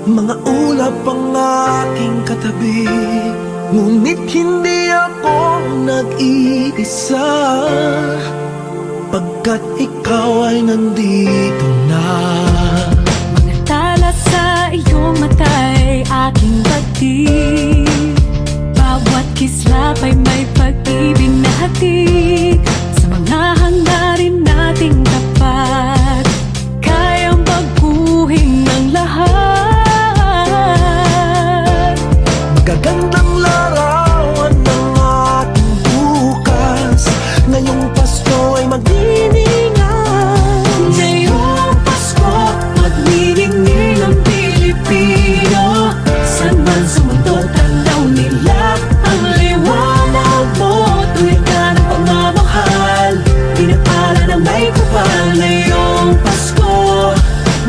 Mga ulap ang aking katabi, ngunit hindi ako nag-iisa, pagkat ikaw ay nandito na. Mga tala sa iyong mata'y aking pagtig, bawat kislap ay may pag-ibig na hatid. Sa mga hangarin nating tapat, kayang baguhin ng lahat. Magagandang larawan ng ating bukas, ngayong Pasko ay magdiningan. Ngayong Pasko, magniningning ang Pilipino. San man sa mundo, tanaw nila ang liwanag mo. Tuwid ka ng pagmamahal, pinapala ng may kapal. Ngayong Pasko,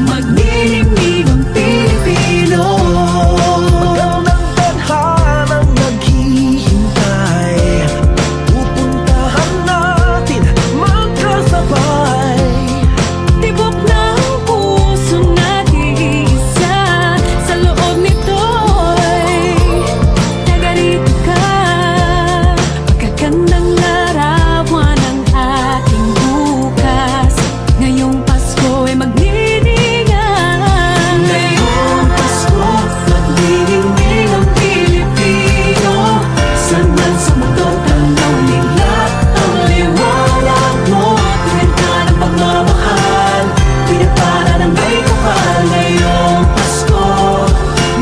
magniningning ang Pilipino. Magandang tadhanang naghihintay, pupuntahan natin magkasabay. Tibok ng puso nag-iisa, sa loob nito'y taga-rito ka. Magagandang larawan ang ating bukas, ngayong Pasko ay magniningan. Ngayong Pasko, magniningning ang Pilipino. San man sa mundo, tanaw nila ang liwanag mo. Tuwid ka ng pagmamahal, pinapala ng may kapal. Ngayong Pasko,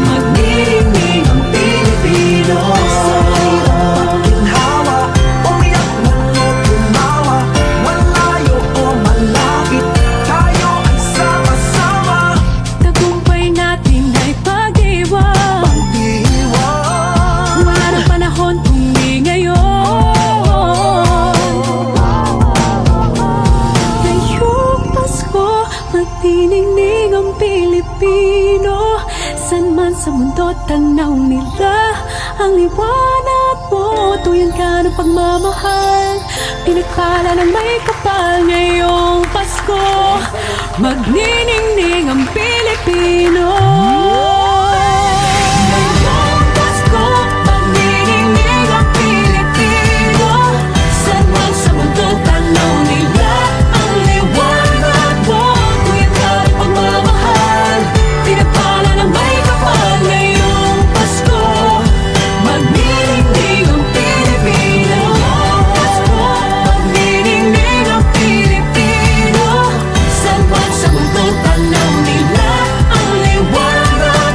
magniningning ang Pilipino. Ginhawa, umiyak man o tumawa, malayo o malapit, tayo ay sama-sama. Tagumpay natin ay pag-iwan, Pag-iwan, wala ng panahon kung di ngayon. Ngayong Pasko, magniningning ang Pilipino. San man sa mundo, tanaw nila ang liwanag mo. Tuyan ka ng pagmamahal, pinagpala ng may kapal. Ngayong Pasko, magniningning ang Pilipino. Ngayong Pasko, magniningning ang Pilipino. San man sa mundo, tanaw nila ang liwanag mo. Tuyan ka ng pagmamahal, pinagpala ng may kapal. Ngayong Pasko, magniningning ang Pilipino. Pasko, magniningning ang Pilipino. San man sa mundo, tanaw nila ang liwanag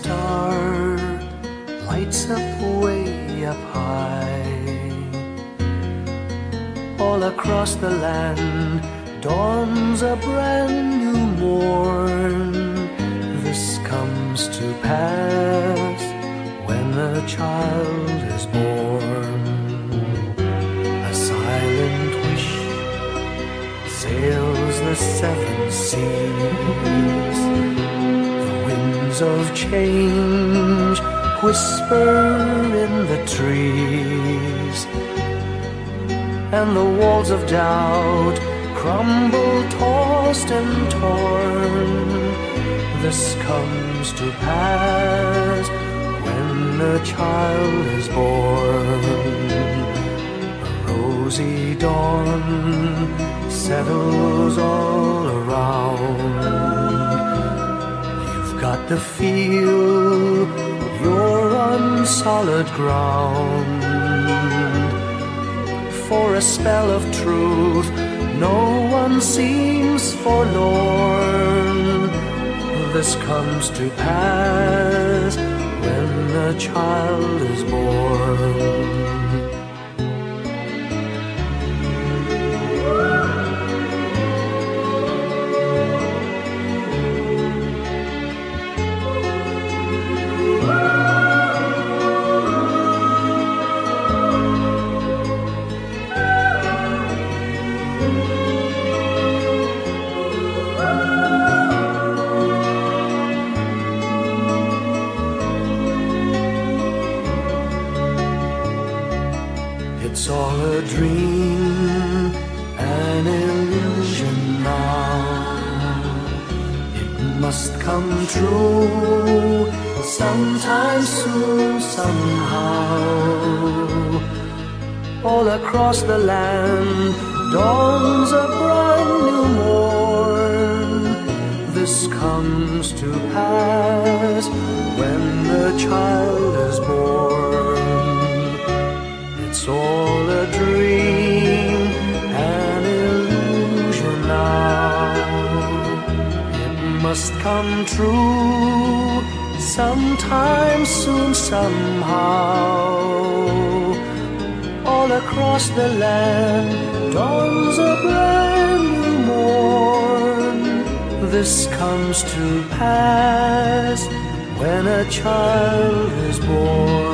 star lights up way up high. All across the land dawns a brand new morn. This comes to pass when a child is born. A silent wish sails the seven seas. The winds of change whisper in the trees, and the walls of doubt crumble, tossed and torn. This comes to pass when a child is born. A rosy dawn settles all around. You've got to feel you're on solid ground. For a spell of truth, no one seems forlorn. This comes to pass when a child is born. It's all a dream, an illusion now. It must come true sometime soon, somehow. All across the land dawns a brand new morn. This comes to pass when the child is born. It's all a dream, an illusion now. It must come true sometime soon, somehow. All across the land dawns a brand new morn. This comes to pass when a child is born.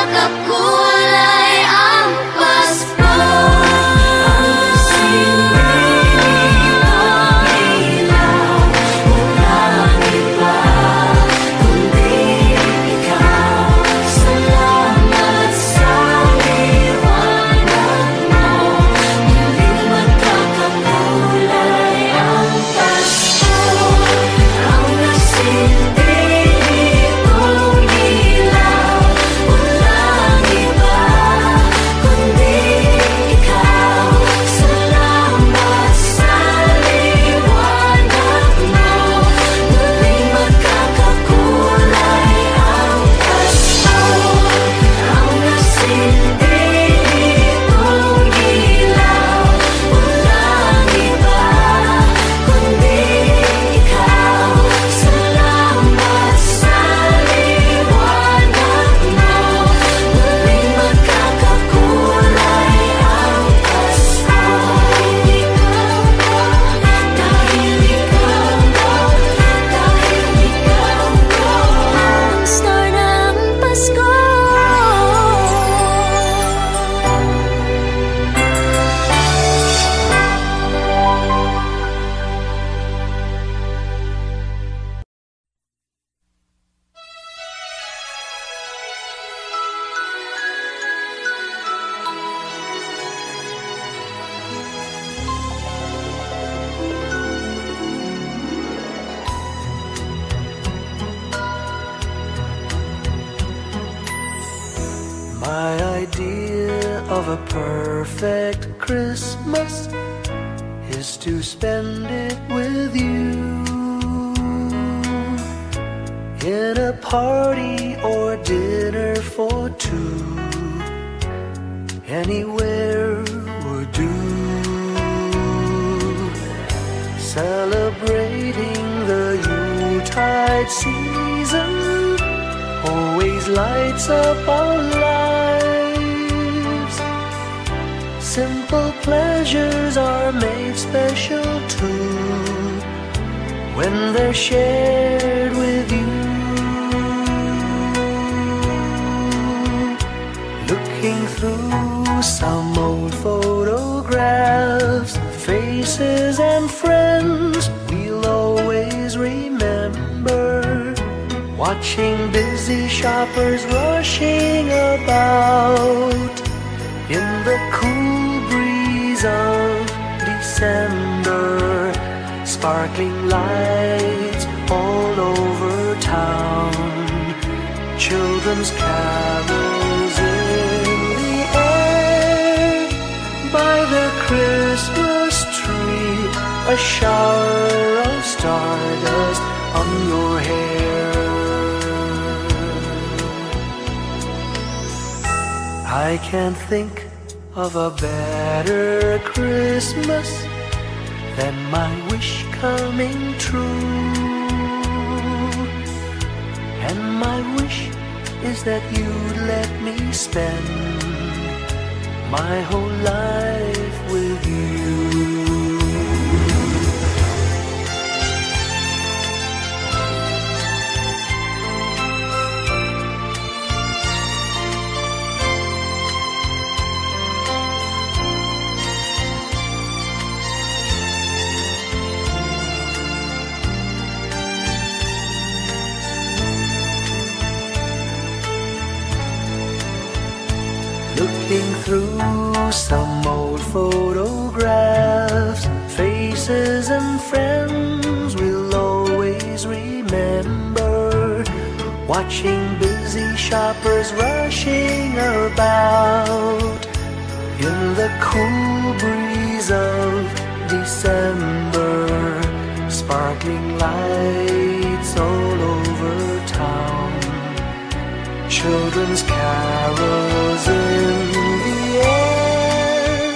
magkakakulay ang Pasko. Ang sindihan ilaw, walang iba kundi ikaw. Salamat sa liwanag mo, muling magkakakulay ang Pasko. Ang nasindihan kong ilaw, walang iba kundi ikaw. Salamat sa liwanag mo, muling magkakakulay ang Pasko. Ang nasindihan kong ilaw, walang iba kundi ikaw. Salamat sa liwanag mo, muling magkakakulay ang Pasko. Dahil ikaw ang star ng Pasko. My idea of a perfect Christmas is to spend it with you, in a party or dinner for two. Anywhere would do. Celebrating the Yuletide season always lights up our lives. Simple pleasures are made special too when they're shared with you. Looking through some old photographs, faces and friends we'll always remember. Watching busy shoppers rushing about in the cool breeze of December. Sparkling lights all over town, children's carols in the air. By the Christmas tree, a shower of stardust on your hair. I can't think of a better Christmas than my wish coming true. And my wish is that you'd let me spend my whole life with you. Looking through some old photographs, faces and friends we'll always remember. Watching busy shoppers rushing about in the cool breeze of December. Sparkling lights all over town, children's carols in the air.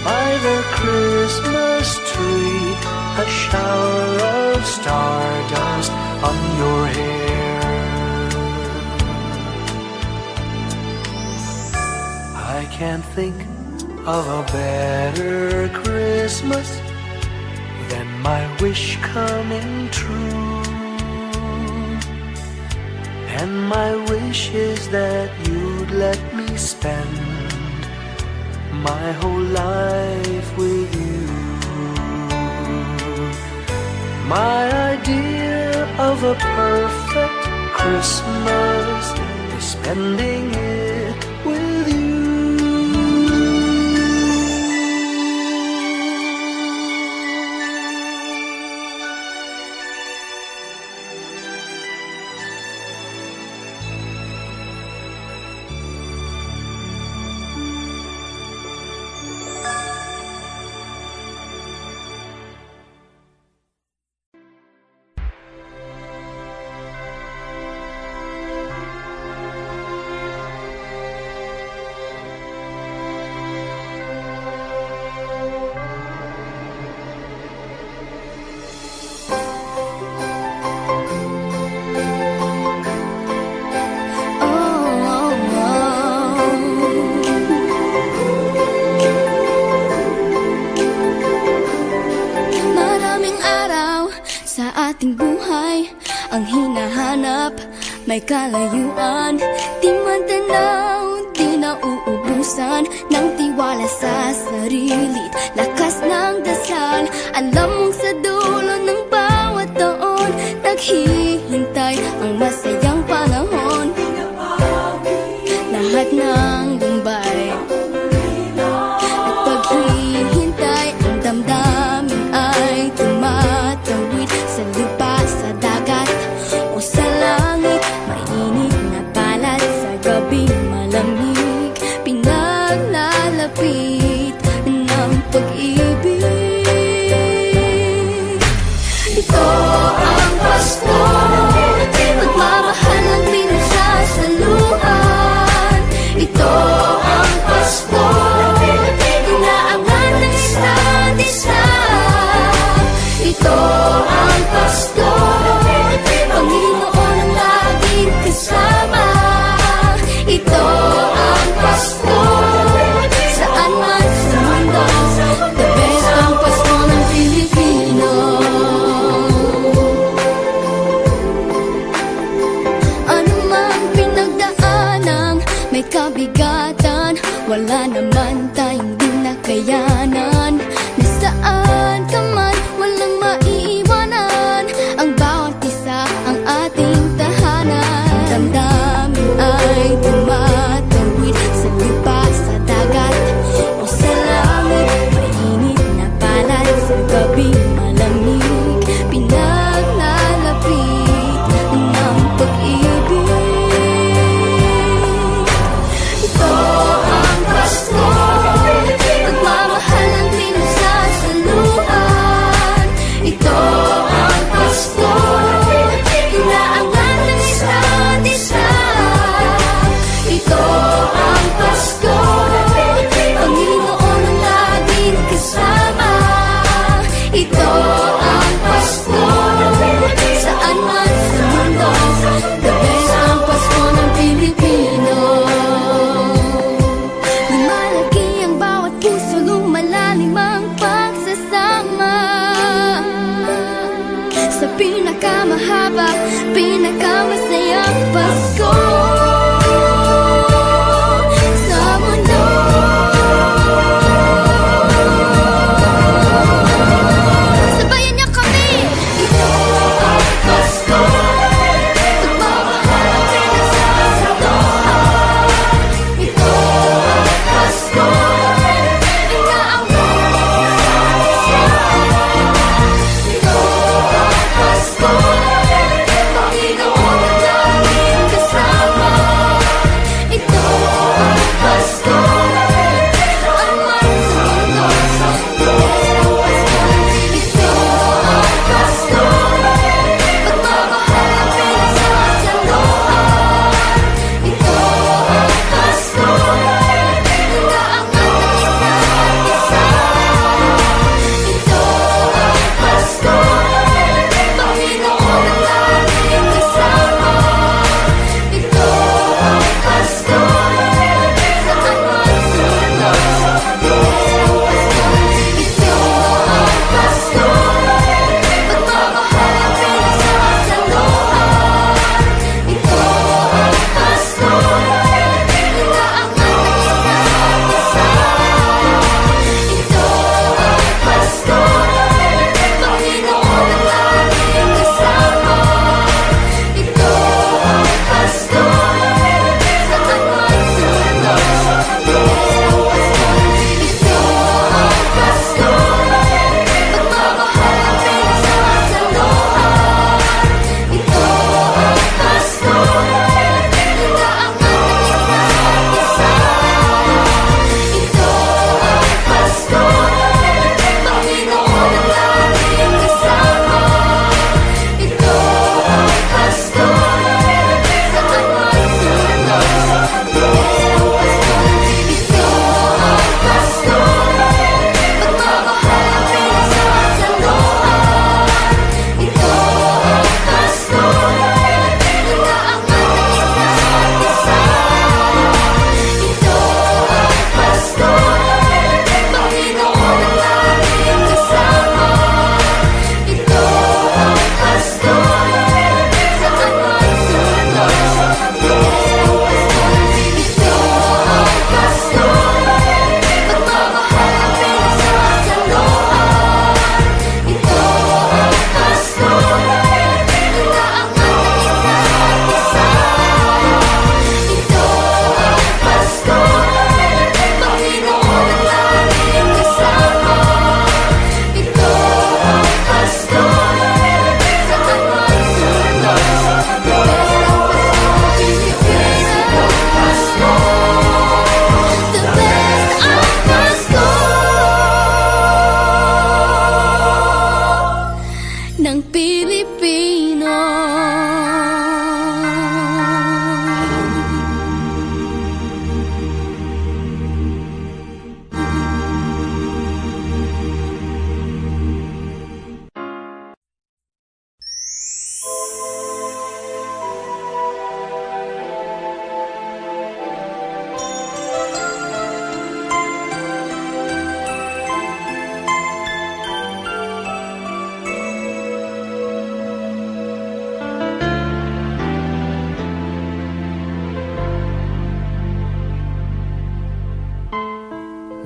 By the Christmas tree, a shower of stardust on your hair. I can't think of a better Christmas than my wish coming true. And my wish is that you'd let me spend my whole life with you. My idea of a perfect Christmas is spending it with you. May kalayuan, di man tanaw, di nauubusan ng tiwala sa sarilit, lakas ng dasal. Alam mong sa dulo ng bawat taon, naghihintay ang masayang panahon. Lahat ng lumbay at paghihintay, ang damdamin ay tumatawid sa lupa, sa dagat o sa langit. Mainit na palad sa gabing malamig, pinaglalapit ng pag-ibig. Ito ang Pasko, pagmamahal ng pinagsasaluhan. Ito ang Pasko, inaangan ng isa't isa. Ito ang Pasko, Panginoon ang laging kasama. Ito ang Pasko, saan man sa mundo, the best ang Pasko ng Pilipino. Ano mang pinagdaanang may kabigatan, wala naman tayong di nakayanan. Nasaan ka man, walang maiiwanan, ang bawat isa ang ating tahanan. Damdamin ay tumatawid sa lupa, sa dagat o sa langit. Mainit na palad sa gabing malamig, pinaglalapit ng pag-ibig. Ito ang Pasko, pagmamahal ng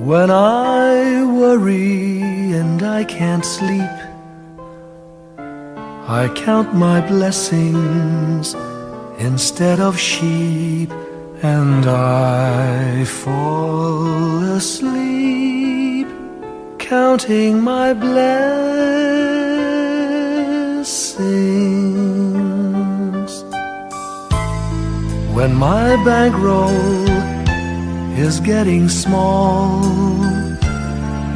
When I worry and I can't sleep, I count my blessings instead of sheep, and I fall asleep counting my blessings. When my bankroll is getting small,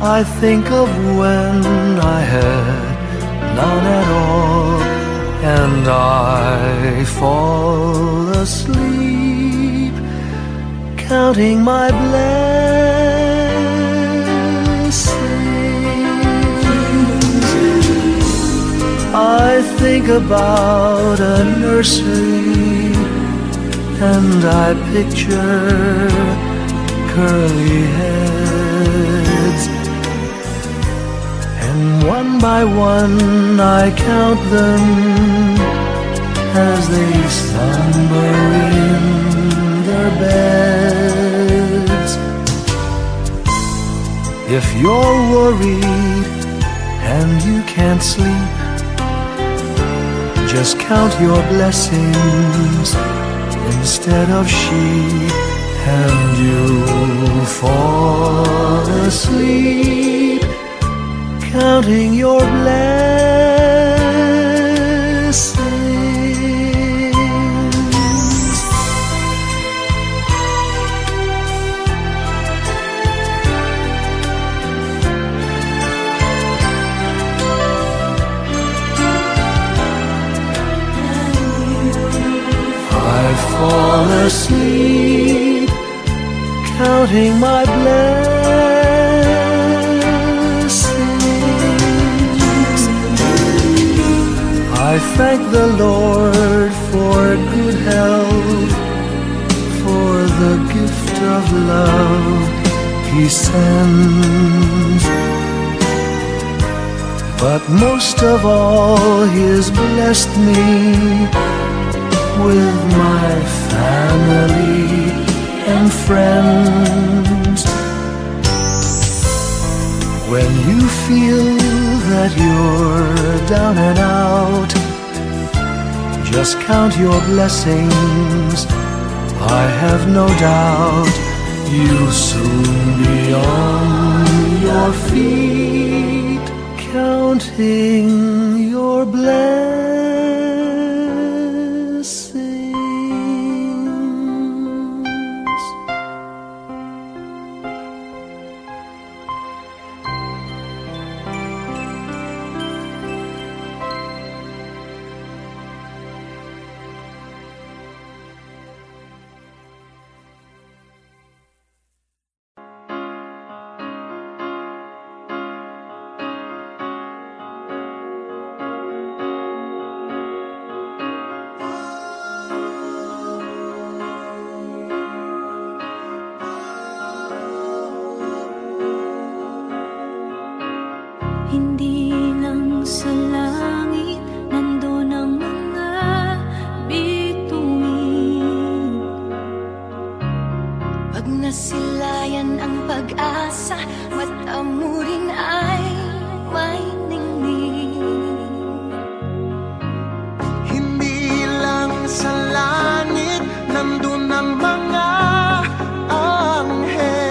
I think of when I had none at all, and I fall asleep counting my blessings. I think about a nursery, and I picture curly heads, and one by one I count them as they slumber in their beds. If you're worried and you can't sleep, just count your blessings instead of sheep, and you'll fall asleep counting your blessings. I fall asleep counting my blessings. I thank the Lord for good health, for the gift of love He sends. But most of all, He has blessed me with my family and friends. When you feel that you're down and out, just count your blessings. I have no doubt you'll soon be on your feet, counting your blessings. Hindi lang sa langit nandoon ang mga bituin. Pag nasilayan ang pag-asa, mata mo rin ay may ningning. Hindi lang sa langit nandoon ang mga anghel.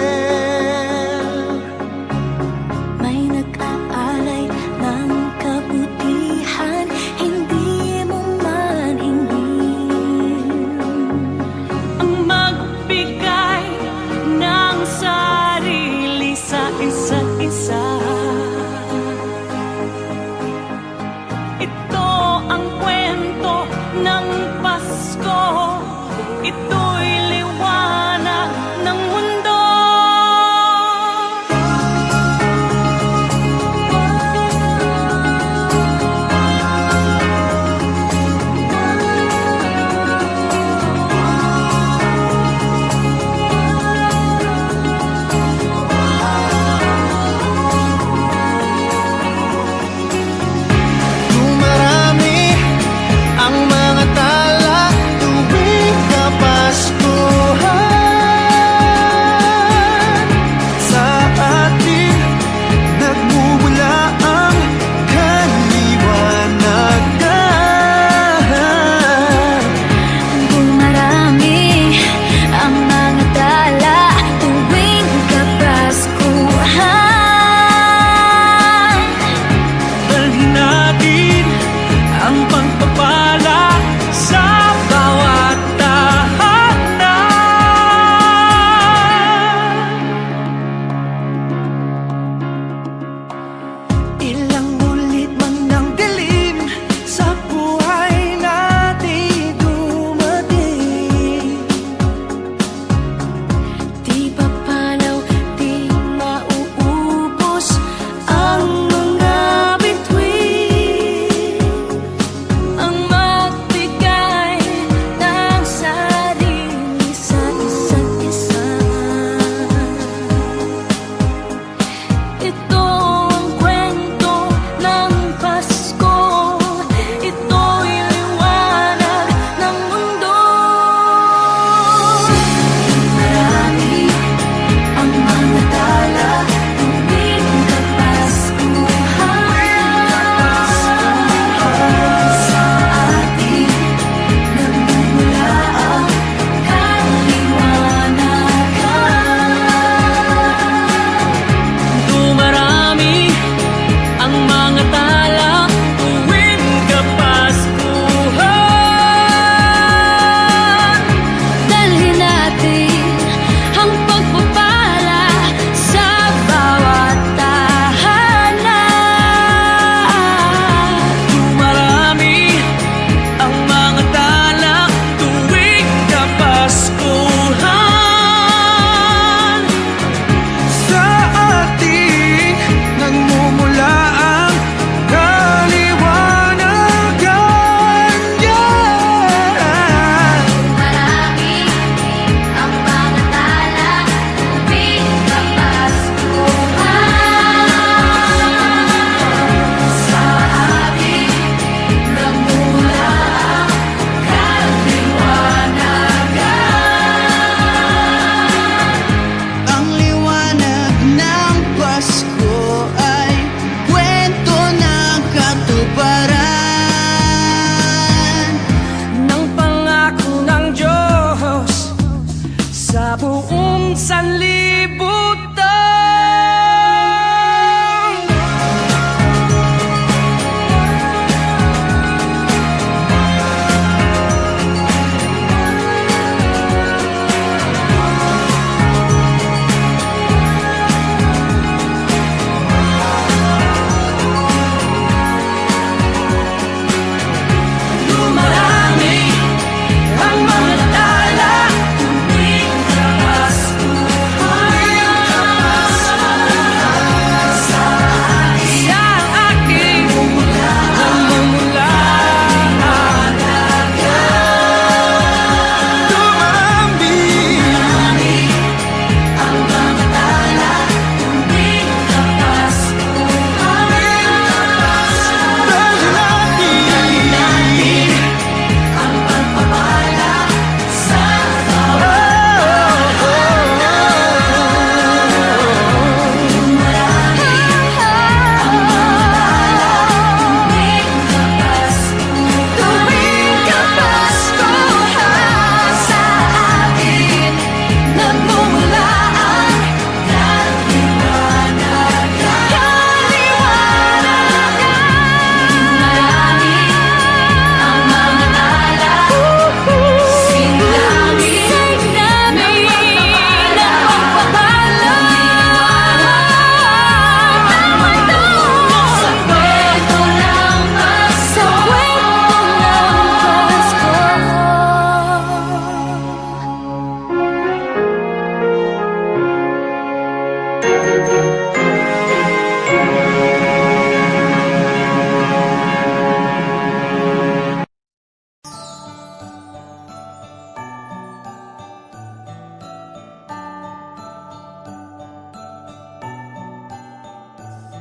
buong sanlibutan.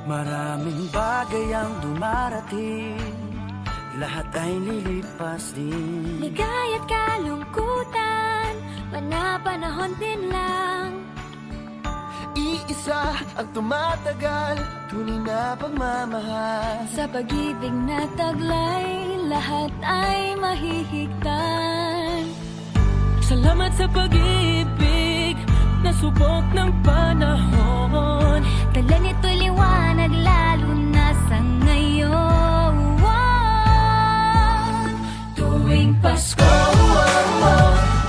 Maraming bagay ang dumarating, lahat ay lilipas din. Ligaya't kalungkutan, panapanahon din lang. Iisa ang tumatagal, tunay na pagmamahal. Sa pag-ibig na taglay, lahat ay mahihigtan. Salamat sa pag-ibig, nasubok ng panahon. Dala nito'y liwanag, lalo na sa ngayon. Tuwing Pasko,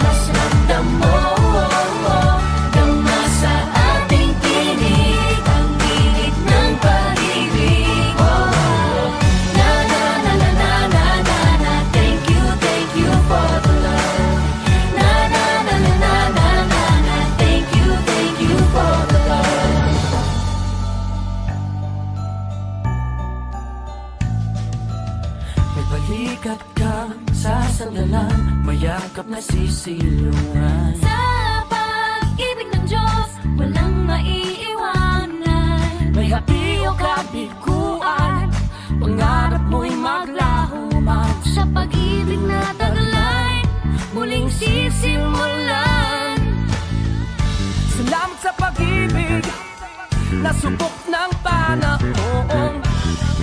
mas ramdam mo, dama sa ating tinig, ang init ng pag-ibig. Na na na na na na na na, thank you for the love. Na na na na na na na na, thank you for the love. May balikat kang sasandalan, mayakap na sisilungan. Sa pag-ibig ng Diyos, walang maiiwanan. May hati o kabiguan, pangarap mo'y maglaho man. Sa pag-ibig na taglay, muling sisimulan. Salamat sa pag-ibig, nasubok ng panahon.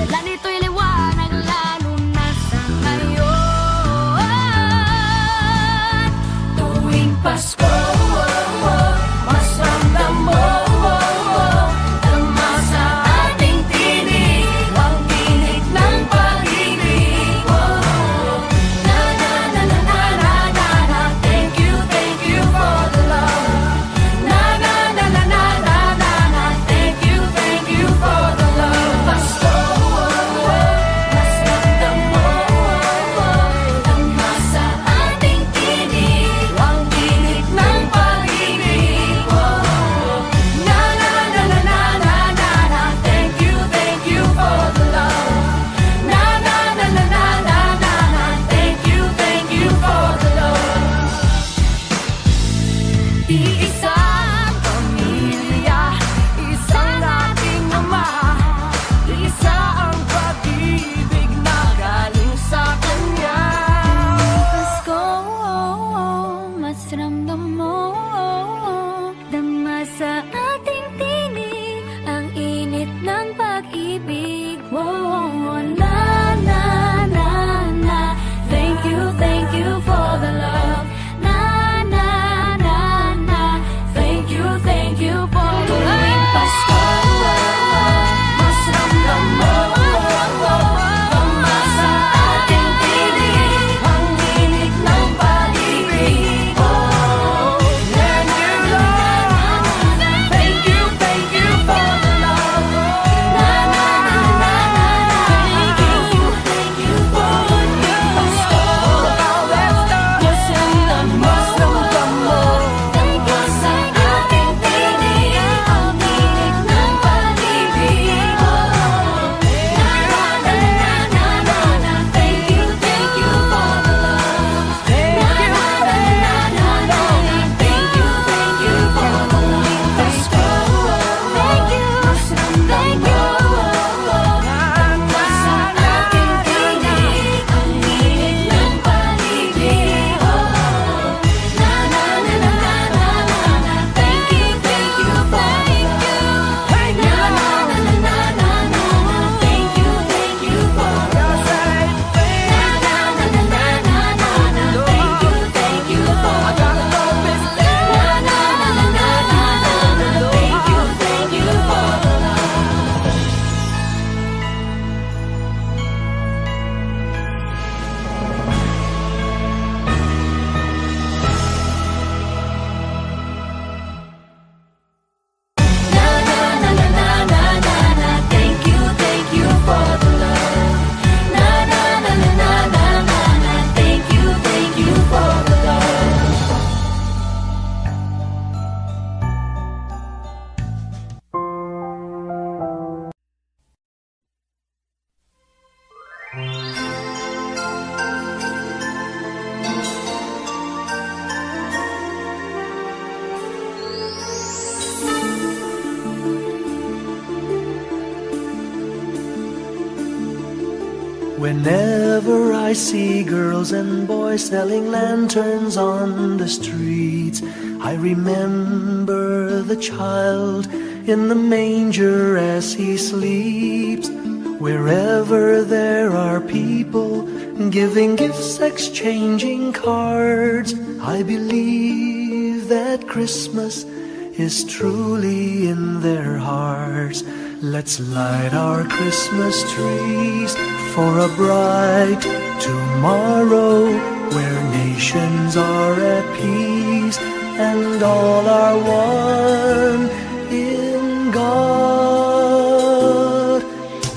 Dala nito'y liwanag, lalo na sa ngayon. Tuwing Pasko, mas ramdam mo, dama sa ating tinig, ang tinig ng pag-ibig. Na na na na na na na na, thank you for the love. Na na na na na na na na, thank you for the love. Pasko, Whenever I see girls and boys selling lanterns on the streets, I remember the child in the manger as he sleeps. Wherever there are people giving gifts, exchanging cards, I believe that Christmas is truly in their hearts. Let's light our Christmas trees for a bright tomorrow, where nations are at peace and all are one in God.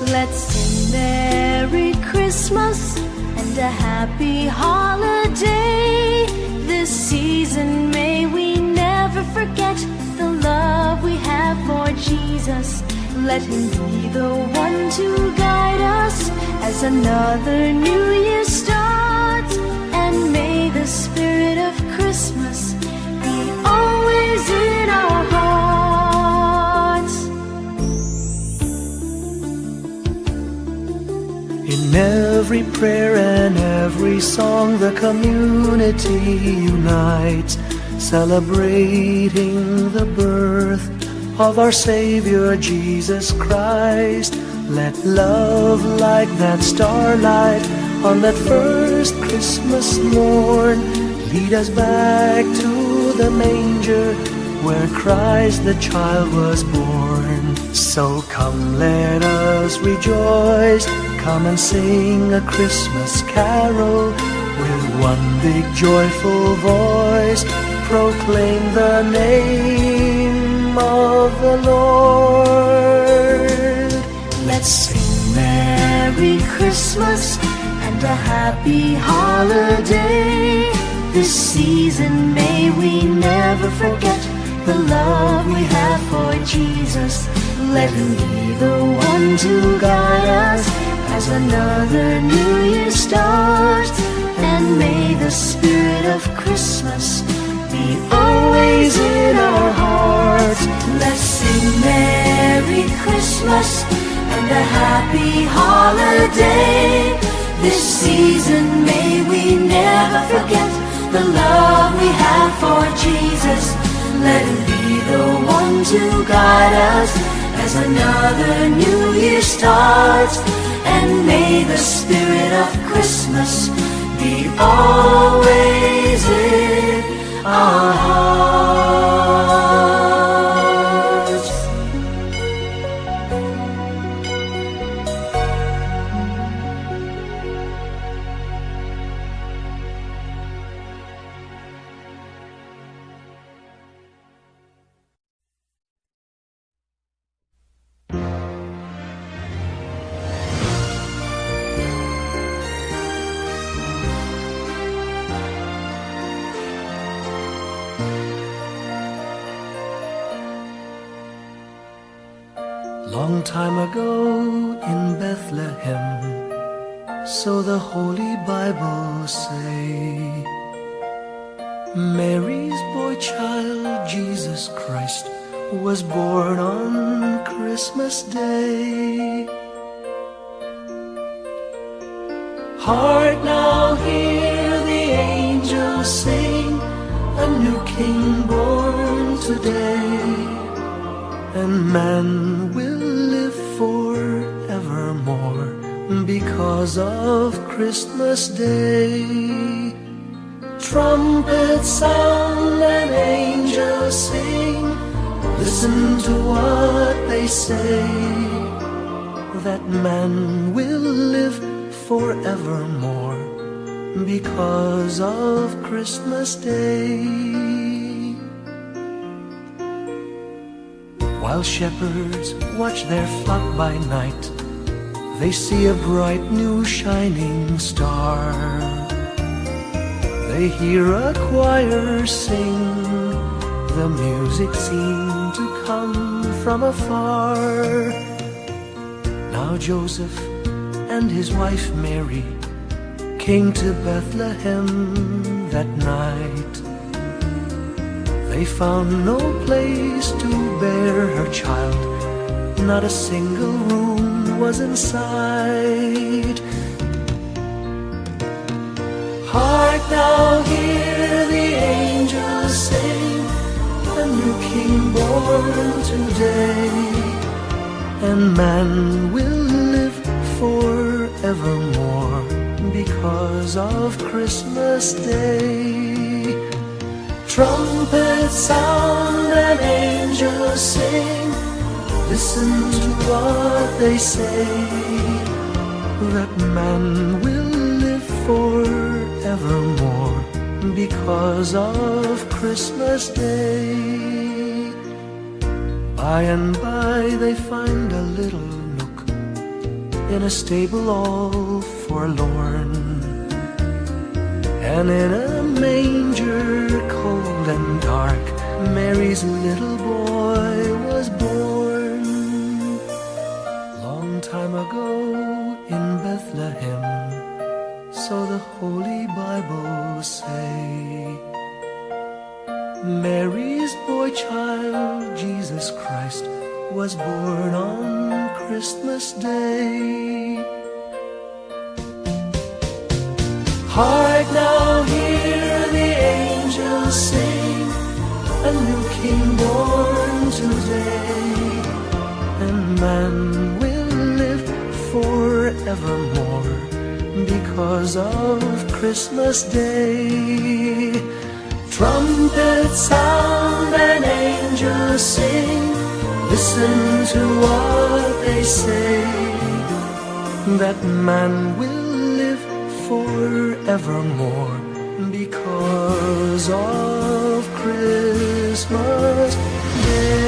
Let's sing Merry Christmas and a happy holiday. This season may we never forget the love we have for Jesus. Let Him be the one to guide us as another new year starts. And may the spirit of Christmas be always in our hearts. In every prayer and every song, the community unites, celebrating the birth of our Savior Jesus Christ. Let love like that starlight on that first Christmas morn lead us back to the manger where Christ the child was born. So come, let us rejoice, come and sing a Christmas carol with one big joyful voice, proclaim the name of the Lord. Let's sing Merry Christmas and a happy holiday. This season may we never forget the love we have for Jesus. Let Him be the one to guide us as another new year starts. And may the spirit of Christmas be always in our hearts. Let's sing Merry Christmas and a happy holiday. This season may we never forget the love we have for Jesus. Let Him be the one to guide us as another new year starts. And may the spirit of Christmas be always in our hearts. Long time ago in Bethlehem, so the Holy Bible say, Mary's boy child, Jesus Christ, was born on Christmas Day. Heart, now hear the angels sing, a new King born today, and man will live forevermore because of Christmas Day. Trumpets sound and angels sing, listen to what they say, that man will live forevermore because of Christmas Day. While shepherds watch their flock by night, they see a bright new shining star. They hear a choir sing, the music seemed to come from afar. Now Joseph and his wife Mary came to Bethlehem that night. They found no place to bear her child, not a single room was in sight. Hark now, hear the angels sing, a new King born today, and man will live forevermore because of Christmas Day. Trumpets sound and angels sing, listen to what they say, that man will live forevermore because of Christmas Day. By and by they find a little nook in a stable all forlorn, and in a manger cold and dark Mary's little boy was born. Long time ago in Bethlehem, so the Holy Bible say, Mary's boy child, Jesus Christ, was born on Christmas Day. Hark now, hear the angels sing, a new King born today, and man will live forevermore because of Christmas Day. Trumpets sound and angels sing, listen to what they say, that man will live forevermore because of Christmas Day.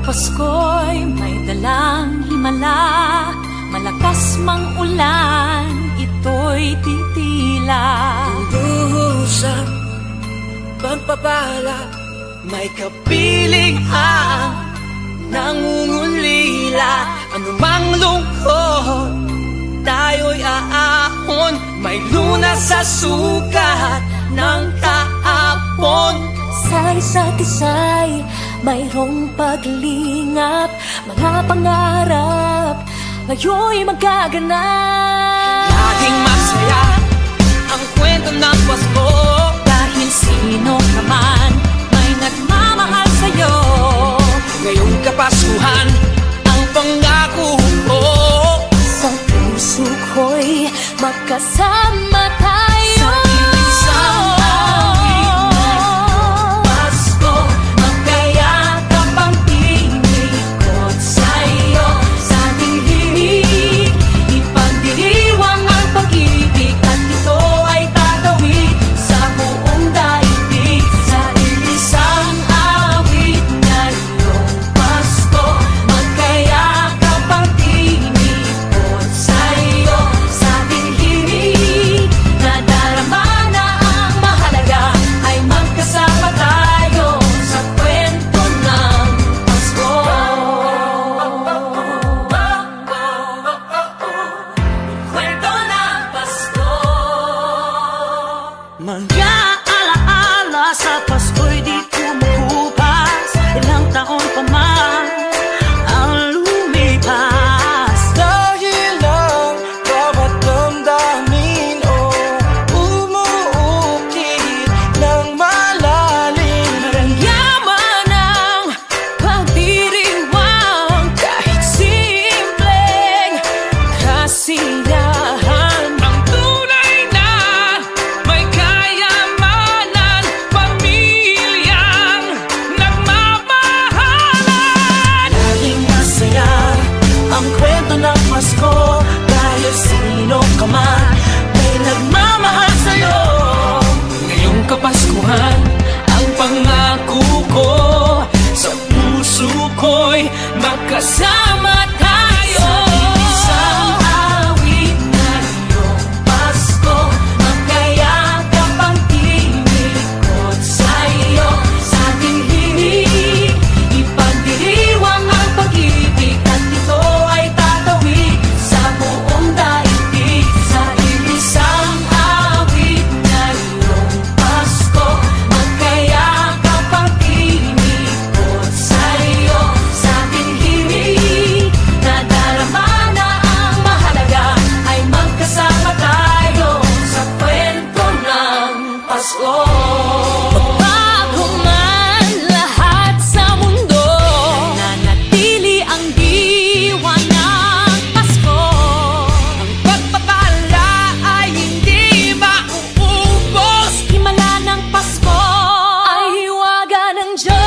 Pasko'y may dalang himala, malakas mang ulan, ito'y titila. Duhusang pagpapala, may kapiling ang nangungulila. Anumang lungkot, tayo'y aahon, may lunas sa sukat ng kahapon. Sa isa't isa'y mayroong paglingap, mga pangarap ngayon'y magaganap. Laging masaya ang kwento ng Pasko, dahil sino ka man may nagmamahal sa'yo. ngayong Kapaskuhan ang pangako ko, sa puso ko'y magkasama tayo. Mag-aalaala sa Pasko'y di kumukupas, ilang taon pa man ang lumipas. dahil ang bawat damdamin umuukit ng malalim. Yaman ang pagdiriwang, kahit simpleng kasiyahan. Ang tunay na may kayamanan, pamilyang nagmamahalan. Laging masaya ang kwento ng Pasko, dahil sino ka man may nagmamahal sa'yo. Ngayong Kapaskuhan ang pangako ko, sa puso ko'y magkasama tayo. Sa Pasko. Magbago man lahat sa mundo, nanatili ang diwa ng Pasko. Ang pagpapala ay hindi mauubos. Himala ng Pasko ay hiwaga ng Diyos.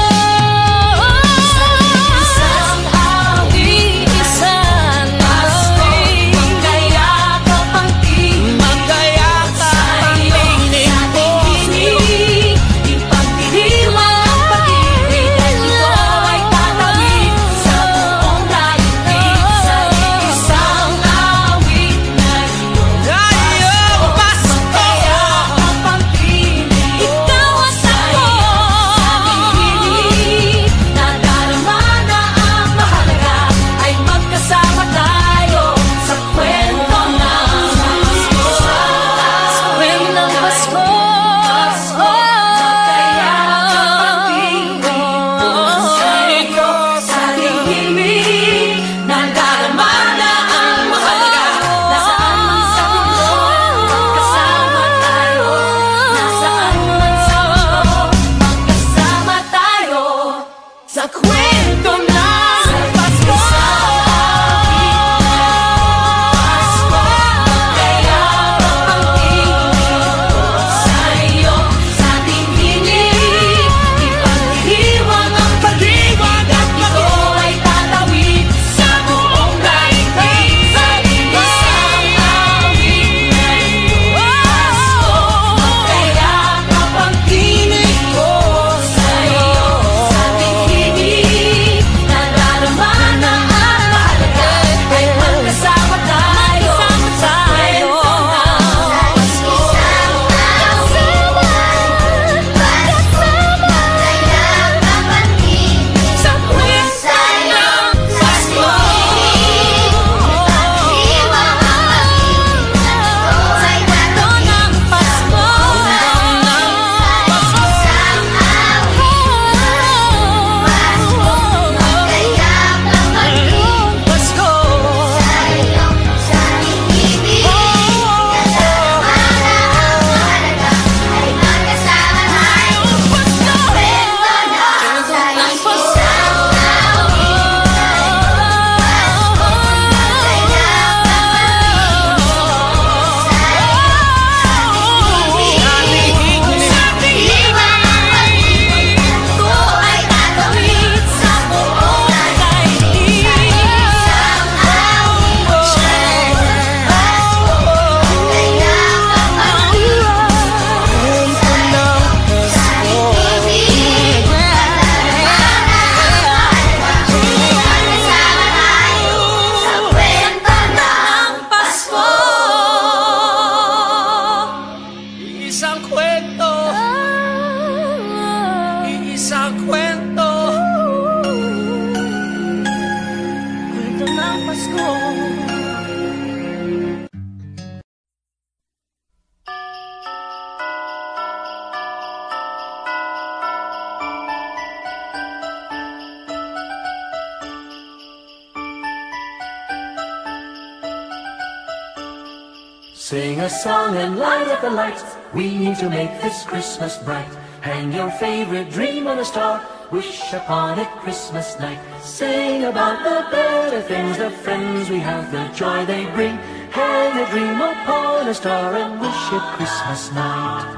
Sing a song and light up the lights. We need to make this Christmas bright. Hang your favorite dream on a star. Wish upon it Christmas night. Sing about the better things, the friends we have, the joy they bring. Hang a dream upon a star and wish it Christmas night.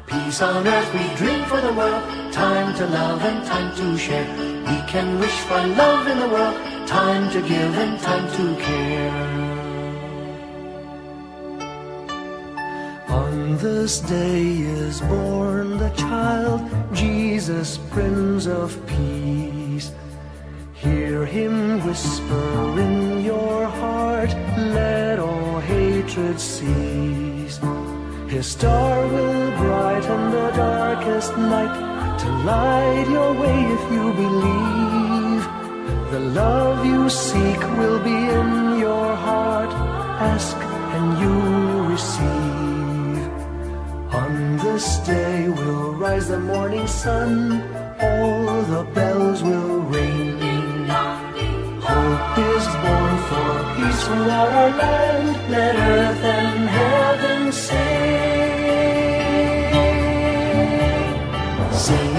Peace on earth we dream for the world. Time to love and time to share. We can wish for love in the world. Time to give and time to care. On this day is born the child, Jesus, Prince of Peace. Hear him whisper in your heart, let all hatred cease. His star will brighten the darkest night, to light your way if you believe. The love you seek will be in your heart, ask and you receive. On this day will rise the morning sun, all the bells will ring. Hope is born for peace throughout our land, let earth and heaven sing.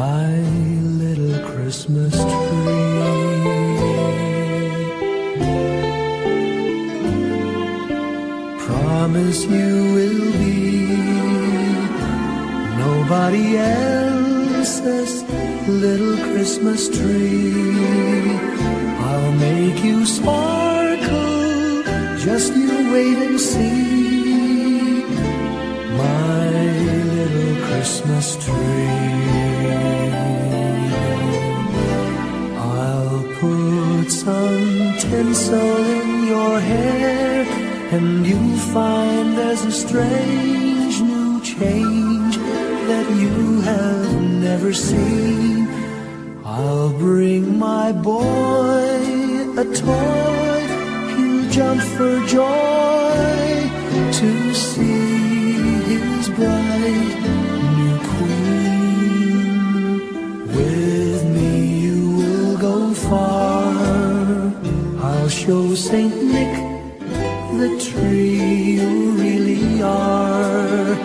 my little Christmas tree. Promise you will be nobody else's little Christmas tree. I'll make you sparkle, just you wait and see, my little Christmas tree. I'll put some tinsel in your hair, and you'll find there's a strange new change that you have never seen. I'll bring my boy a toy, he'll jump for joy to see his bright new queen. With me you will go far, I'll show Saint Nick the tree you really are,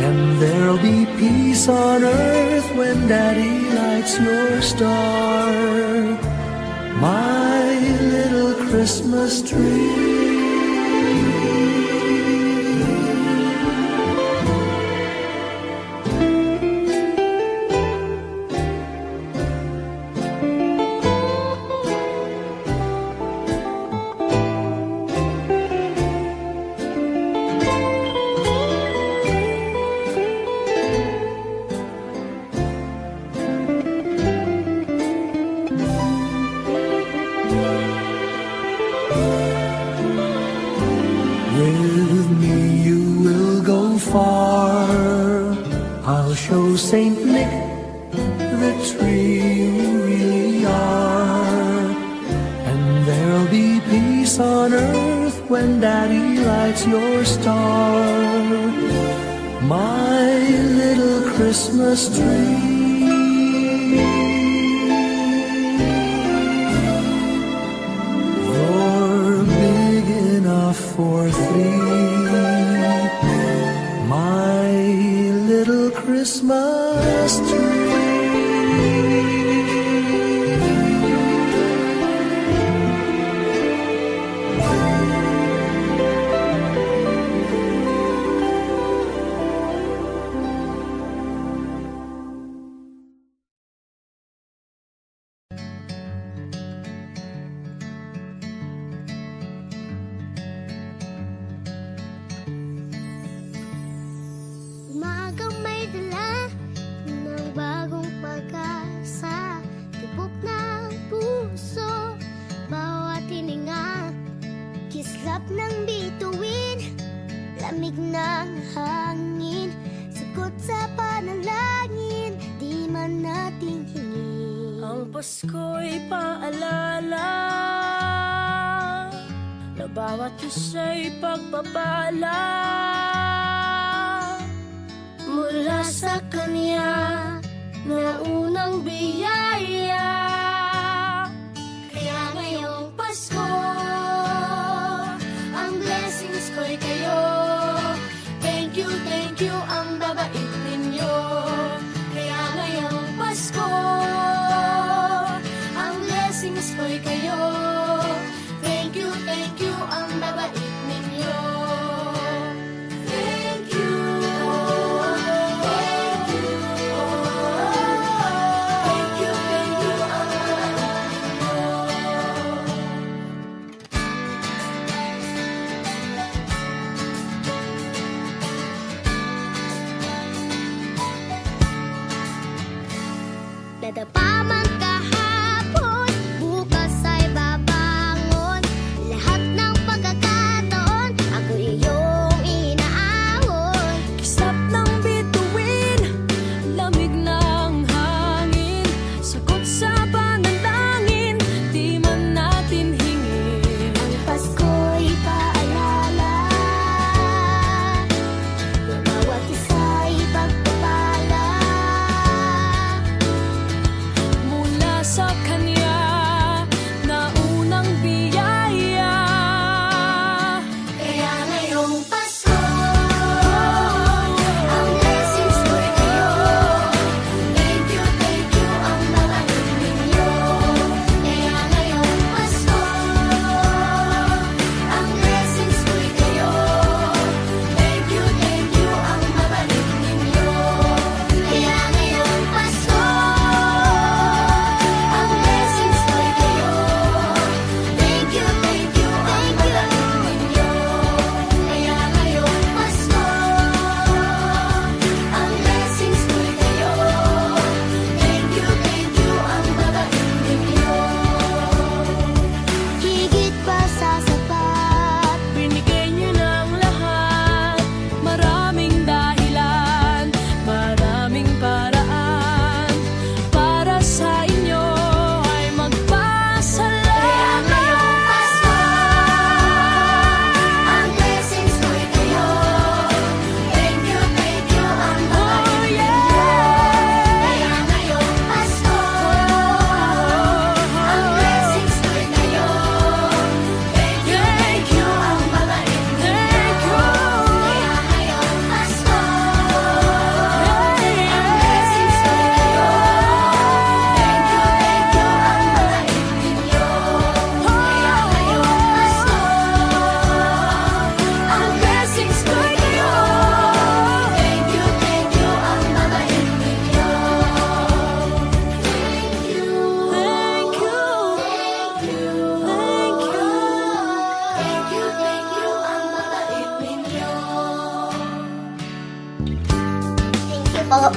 and there'll be peace on earth when Daddy lights your star, my little Christmas tree. With me you will go far, I'll show Saint Nick the tree you really are, and there'll be peace on earth when Daddy lights your star, my little Christmas tree. For three, my little Christmas tree. Ng bituin, lamig ng hangin, sagot sa panalangin, di man nating hingin. Ang Pasko'y paalala na bawat isa'y pagpapala mula sa Kanya na unang biyaya. Kaya ngayong Pasko, ko'y kayo. Thank you, ang babait ninyo. Kaya ngayong Pasko, ang blessings ko'y kayo. Thank you, ang babait ninyo. Thank you, thank you, thank you, ang babait ninyo. Nadapa man kahapon, bukas ay babangon. Lahat ng pagkakataon, ako iyong inaahon. Kisap ng bituin, lamig ng hangin, sagot sa panalangin, di man natin hingin. Ang Pasko'y paalala na bawat isa'y pagpapala po.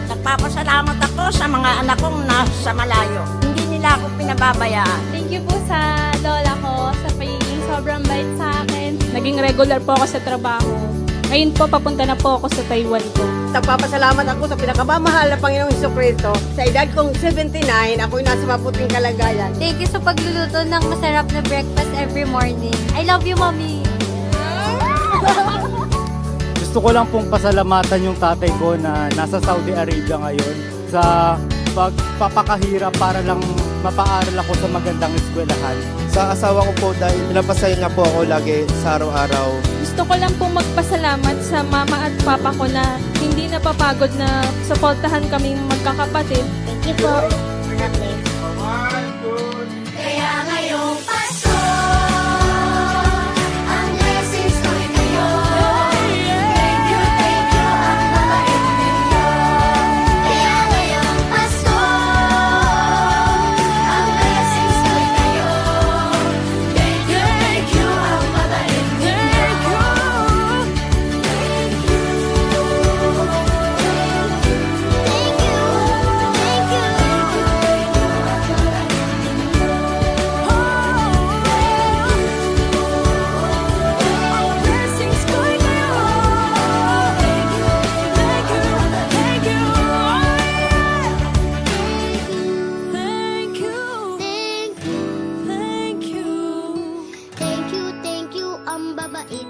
Nagpapasalamat ako sa mga anak kong nasa malayo. Hindi nila ako pinababayaan. Thank you po sa lola ko sa pagiging sobrang bait sa akin. Naging regular po ako sa trabaho. Ngayon po, papunta na po ako sa Taiwan po. Nagpapasalamat ako sa pinakamamahal na Panginoong Hesukristo. Sa edad kong 79, ako'y nasa mabuting kalagayan. Thank you sa pagluluto ng masarap na breakfast every morning. I love you, Mommy! Gusto ko lang pong pasalamatan yung tatay ko na nasa Saudi Arabia ngayon sa pagpapakahirap para lang mapaaral ako sa magandang eskwelahan. Sa asawa ko po dahil pinapasaya niya po ako lagi sa araw-araw. Gusto ko lang pong magpasalamat sa mama at papa ko na hindi napapagod na suportahan kaming magkakapatid. Thank you po. Kaya ngayong Pasko, ang blessings ko'y kayo. Thank you, ang mabait ninyo. Kaya ngayong Pasko, ang blessings ko'y kayo. Thank you, ang mabait ninyo. Thank you, ang babait